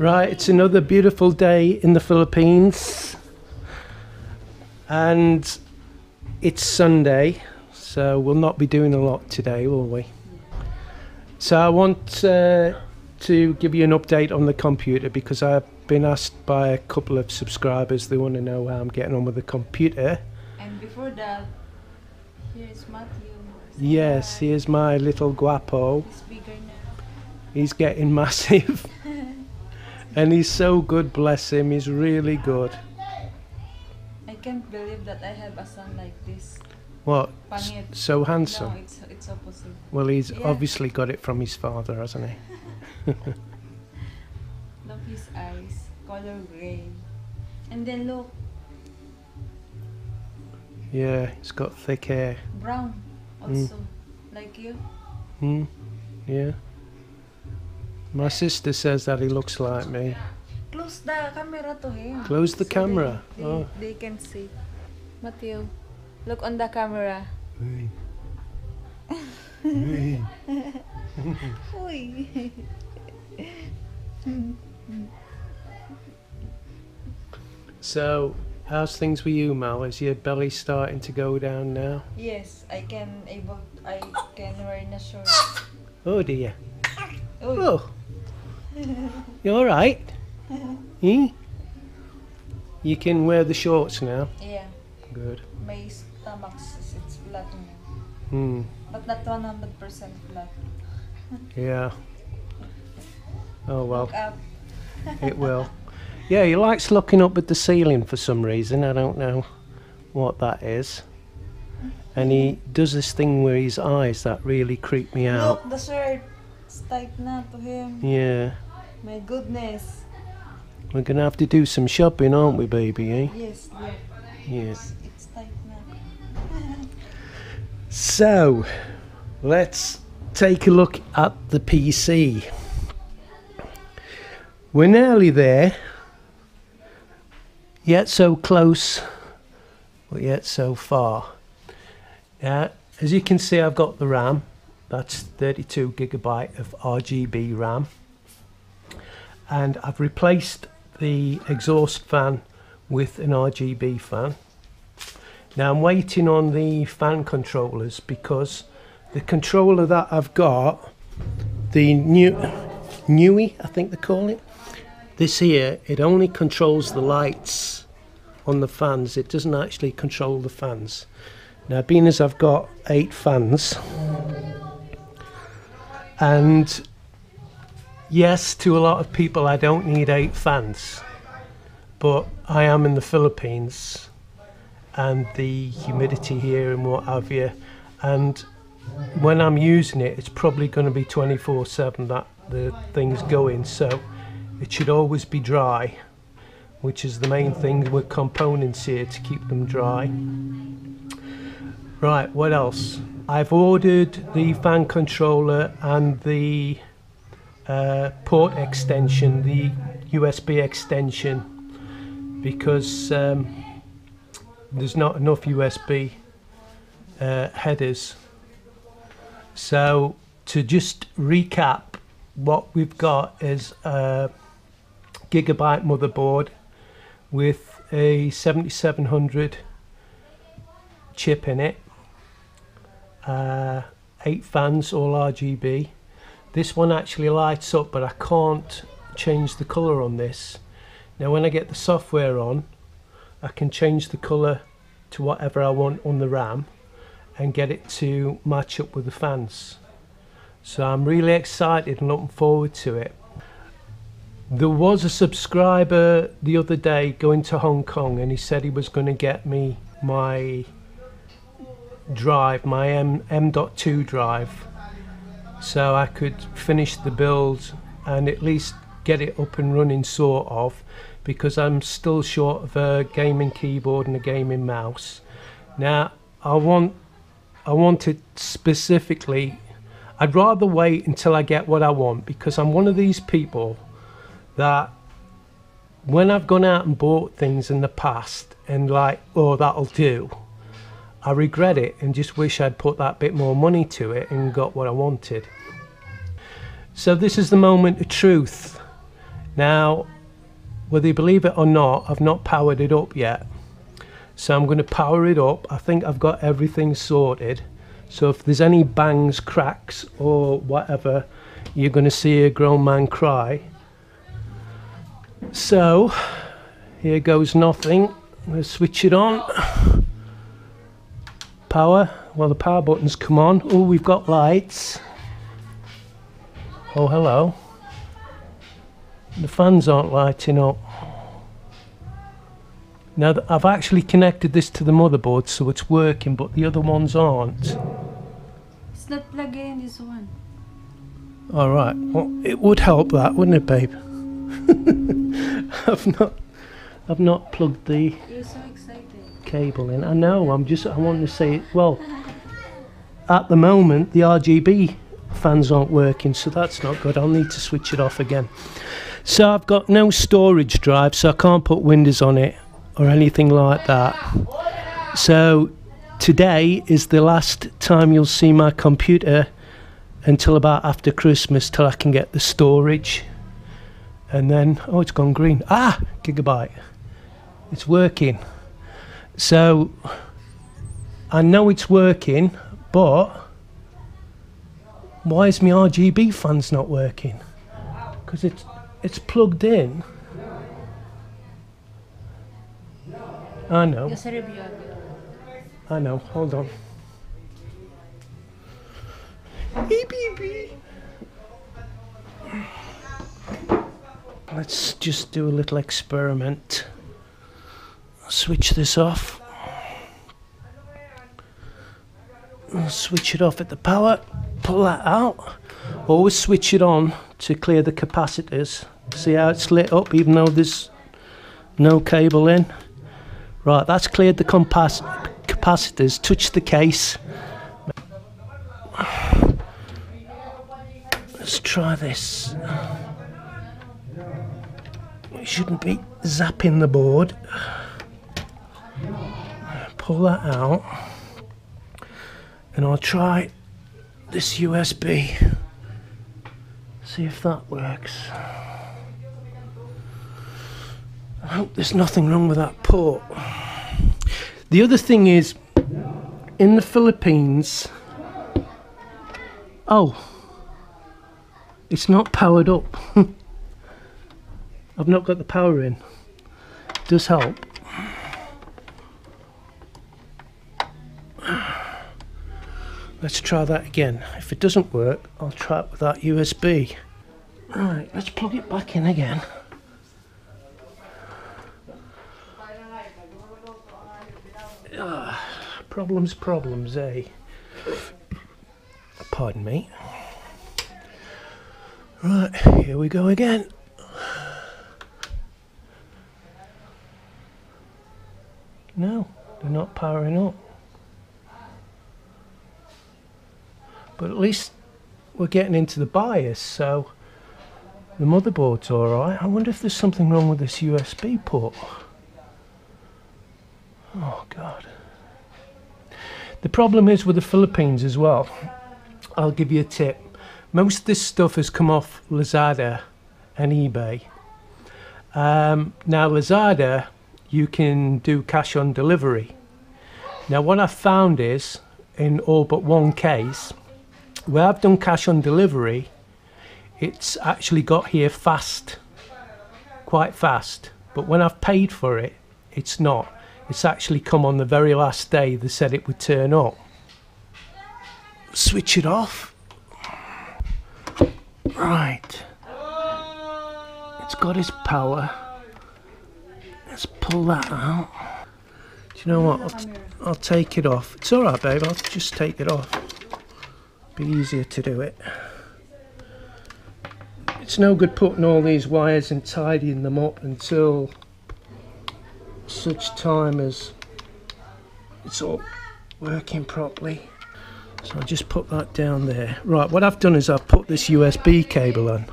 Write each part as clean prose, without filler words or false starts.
Right, it's another beautiful day in the Philippines and it's Sunday, so we'll not be doing a lot today, will we? So I want to give you an update on the computer because I've been asked by a couple of subscribers. They want to know how I'm getting on with the computer. And before that, here's Matthew. Yes, here's my little guapo. He's bigger now. He's getting massive. And he's so good, bless him. He's really good. I can't believe that I have a son like this. What? Pangit. So handsome? No, it's opposite. Well, he's obviously got it from his father, hasn't he? Look his eyes, color gray. And then look. Yeah, he's got thick hair. Brown also, like you. Yeah. My sister says that he looks like me. Close the camera to him. Close the so camera. They can see. Matthew, look on the camera. Hey. Uy. So, how's things with you, Mal? Is your belly starting to go down now? Yes, I can wear a shirt. Oh dear. Uy. Oh. You alright? You can wear the shorts now? Yeah. Good. My stomach it's flat now. But not 100% flat. Yeah. Oh well. Look up. It will. Yeah, he likes looking up at the ceiling for some reason. I don't know what that is. And he does this thing with his eyes that really creep me out. Look, the shirt. It's tight now to him. Yeah. My goodness. We're going to have to do some shopping, aren't we, baby, eh? Yes, look. Yes. It's tight now. So, let's take a look at the PC. We're nearly there. Yet so close, but yet so far. As you can see, I've got the RAM. That's 32GB of RGB RAM. And I've replaced the exhaust fan with an RGB fan. Now I'm waiting on the fan controllers because the controller that I've got, the Newy, I think they call it, this here, it only controls the lights on the fans. It doesn't actually control the fans. Now, being as I've got 8 fans, and yes, to a lot of people, I don't need 8 fans, but I am in the Philippines, and the humidity here and what have you, and when I'm using it, it's probably going to be 24/7 that the thing's going, so it should always be dry, which is the main thing with components here to keep them dry. Right, what else? I've ordered the fan controller and the port extension, the USB extension, because there's not enough USB headers. So to just recap, what we've got is a gigabyte motherboard with a 7700 chip in it, 8 fans, all RGB. This one actually lights up, but I can't change the color on this. Now when I get the software on, I can change the color to whatever I want on the RAM and get it to match up with the fans. So I'm really excited and looking forward to it. There was a subscriber the other day going to Hong Kong, and he said he was going to get me my drive, my M.2 drive, so I could finish the build and at least get it up and running, sort of, because I'm still short of a gaming keyboard and a gaming mouse. Now I want it specifically. I'd rather wait until I get what I want, because I'm one of these people that when I've gone out and bought things in the past and like, oh, that'll do, I regret it and just wish I'd put that bit more money to it and got what I wanted. So this is the moment of truth. Now, whether you believe it or not, I've not powered it up yet. So I'm going to power it up. I think I've got everything sorted. So if there's any bangs, cracks or whatever, you're going to see a grown man cry. So here goes nothing. I'm going to switch it on. Power. Well, the power button's come on. Oh, we've got lights. Oh, hello. The fans aren't lighting up. Now I've actually connected this to the motherboard, so it's working, but the other ones aren't. It's not plugged in, this one. Alright, well, it would help that, wouldn't it, babe? I've not plugged the You're so excited. cable in. I know, I want to say it. Well, at the moment the RGB fans aren't working, so that's not good. I'll need to switch it off again. So I've got no storage drive, so I can't put Windows on it or anything like that. So today is the last time you'll see my computer until about after Christmas, till I can get the storage. And then, oh, it's gone green. Ah, gigabyte. It's working. So I know it's working, but why is my RGB fans not working? Because it's plugged in. I know. I know. Hold on. Let's just do a little experiment. Switch this off. I'll switch it off at the power. Pull that out. Always switch it on to clear the capacitors. See how it's lit up even though there's no cable in? Right, that's cleared the capacitors. Touch the case. Let's try this. We shouldn't be zapping the board. Pull that out. And I'll try this USB. See if that works. I hope there's nothing wrong with that port. The other thing is, in the Philippines, oh, it's not powered up. I've not got the power in. It does help. Let's try that again. If it doesn't work, I'll try it with that USB. Right, let's plug it back in again. Problems, eh? Pardon me. Right, here we go again. No, they're not powering up. But at least we're getting into the BIOS, so the motherboard's alright. I wonder if there's something wrong with this USB port. Oh God. The problem is with the Philippines as well. I'll give you a tip. Most of this stuff has come off Lazada and eBay. Now Lazada, you can do cash on delivery. Now what I've found is, in all but one case, where I've done cash on delivery, it's actually got here fast, quite fast. But when I've paid for it, it's not. It's actually come on the very last day they said it would turn up. Switch it off. Right. It's got its power. Let's pull that out. Do you know what? I'll take it off. It's alright, babe. I'll just take it off. Be easier to do it. It's no good putting all these wires and tidying them up until such time as it's all working properly. So I'll just put that down there. Right, what I've done is I've put this USB cable on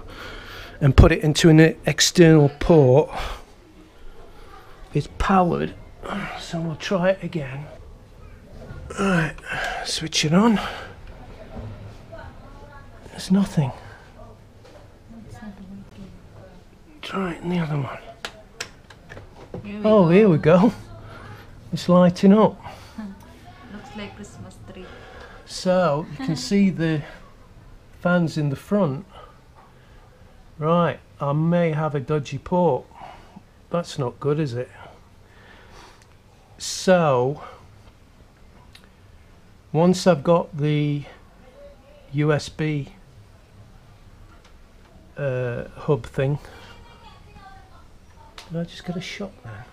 and put it into an external port. It's powered, so we'll try it again. Right, switch it on. There's nothing. try it in the other one. Here Here we go. It's lighting up. Looks like Christmas tree. So you can see the fans in the front. Right, I may have a dodgy port. That's not good, is it? So once I've got the USB hub thing, did I just get a shot there?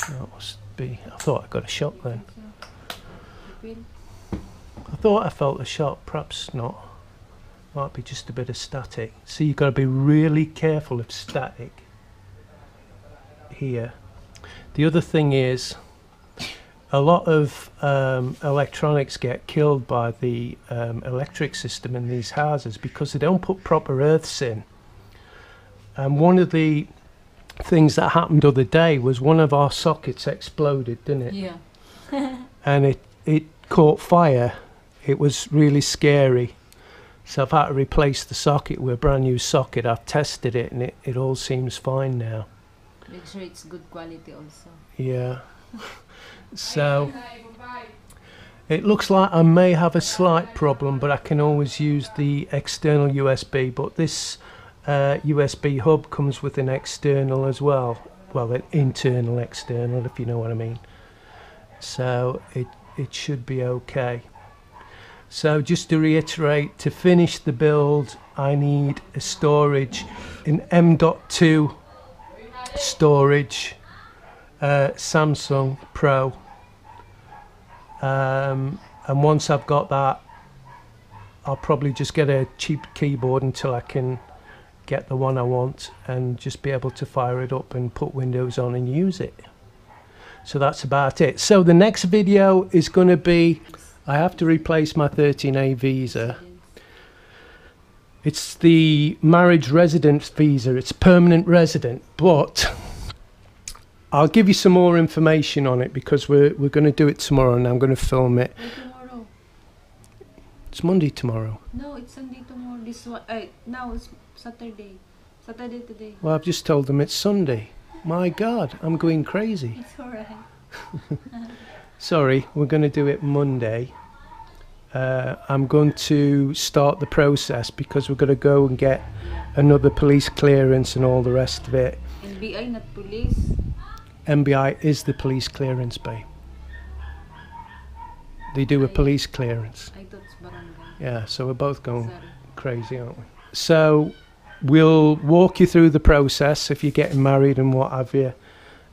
That must be. I thought I got a shot then. I thought I felt a shot, perhaps not. Might be just a bit of static. So you've got to be really careful of static here. The other thing is, a lot of electronics get killed by the electric system in these houses because they don't put proper earths in. And one of the things that happened the other day was one of our sockets exploded, didn't it? Yeah. And it caught fire. It was really scary. So I've had to replace the socket with a brand new socket. I've tested it and it all seems fine now. Make sure it's good quality also. Yeah. So it looks like I may have a slight problem, but I can always use the external USB. But this USB hub comes with an external as well. Well, an internal external, if you know what I mean. So it should be okay. So just to reiterate, to finish the build I need a storage, an M.2 storage, Samsung Pro, and once I've got that I'll probably just get a cheap keyboard until I can get the one I want and just be able to fire it up and put Windows on and use it. So that's about it. So the next video is going to be, I have to replace my 13A visa. It's the marriage residence visa. It's permanent resident, but I'll give you some more information on it because we're going to do it tomorrow and I'm going to film it. Tomorrow. It's Monday tomorrow. No, it's Sunday tomorrow. This one. Now it's Saturday. Saturday today. Well, I've just told them it's Sunday. My God, I'm going crazy. It's alright. Sorry, we're going to do it Monday. I'm going to start the process because we're going to go and get another police clearance and all the rest of it. NBI, not police. NBI is the police clearance, babe. They do a police clearance. I thought it's barangay. Yeah, so we're both going Sorry. crazy, aren't we? So we'll walk you through the process if you're getting married and what have you,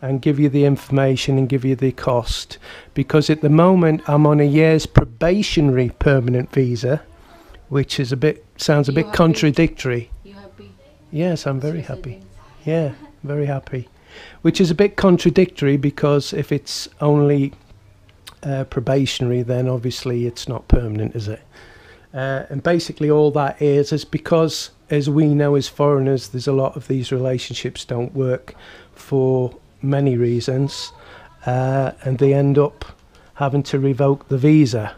and give you the information and give you the cost, because at the moment I'm on a year's probationary permanent visa, which is sounds a bit happy? Contradictory. You happy? Yes, I'm very happy. Yeah, very happy. Which is a bit contradictory because if it's only probationary, then obviously it's not permanent, is it? And basically all that is because, as we know as foreigners, there's a lot of these relationships don't work for many reasons, and they end up having to revoke the visa,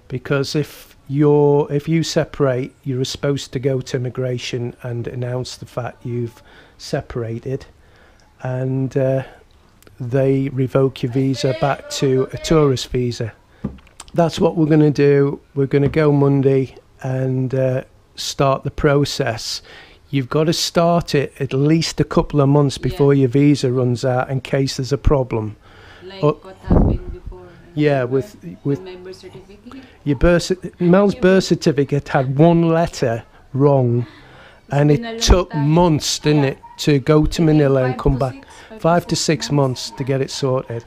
because if you separate, you're supposed to go to immigration and announce the fact you've separated, and they revoke your visa back to a tourist visa. That's what we're going to do. We're going to go Monday and start the process. You've got to start it at least a couple of months before your visa runs out in case there's a problem. Like what happened before? Yeah, with my birth certificate. Your Mel's birth certificate had one letter wrong, and it took months, didn't it, to go to Manila and come back. 5 to 6 months to get it sorted,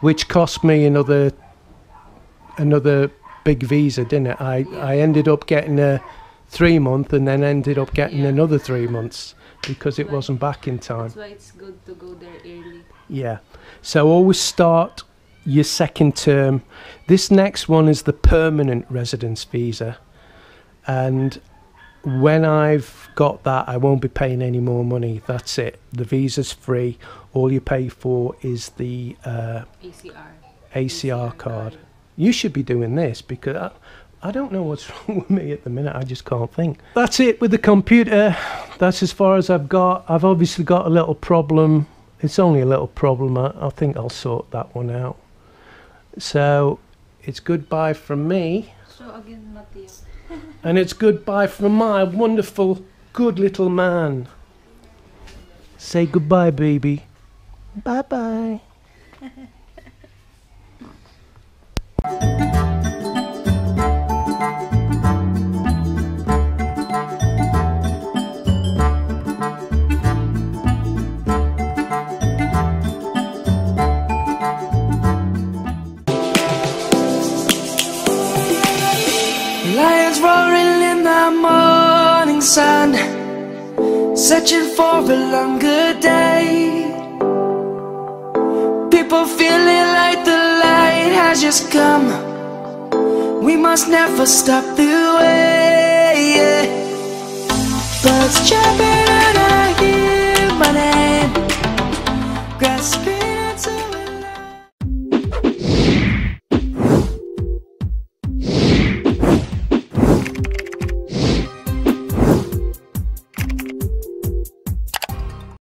which cost me another big visa, didn't it? I ended up getting a 3-month and then ended up getting another 3 months because it wasn't back in time. That's why it's good to go there early. Yeah, so always start your second term. This next one is the permanent residence visa, and when I've got that, I won't be paying any more money. That's it. The visa's free. All you pay for is the ACR card. You should be doing this because I don't know what's wrong with me at the minute. I just can't think. That's it with the computer. That's as far as I've got. I've obviously got a little problem. It's only a little problem. I think I'll sort that one out. So it's goodbye from me. So again, Matthew. And it's goodbye from my wonderful, good little man. Say goodbye, baby. Bye-bye. Lions roaring in the morning sun, searching for a longer day. People feeling like the light has just come. We must never stop the way. Birds chirping and I hear my name, grasping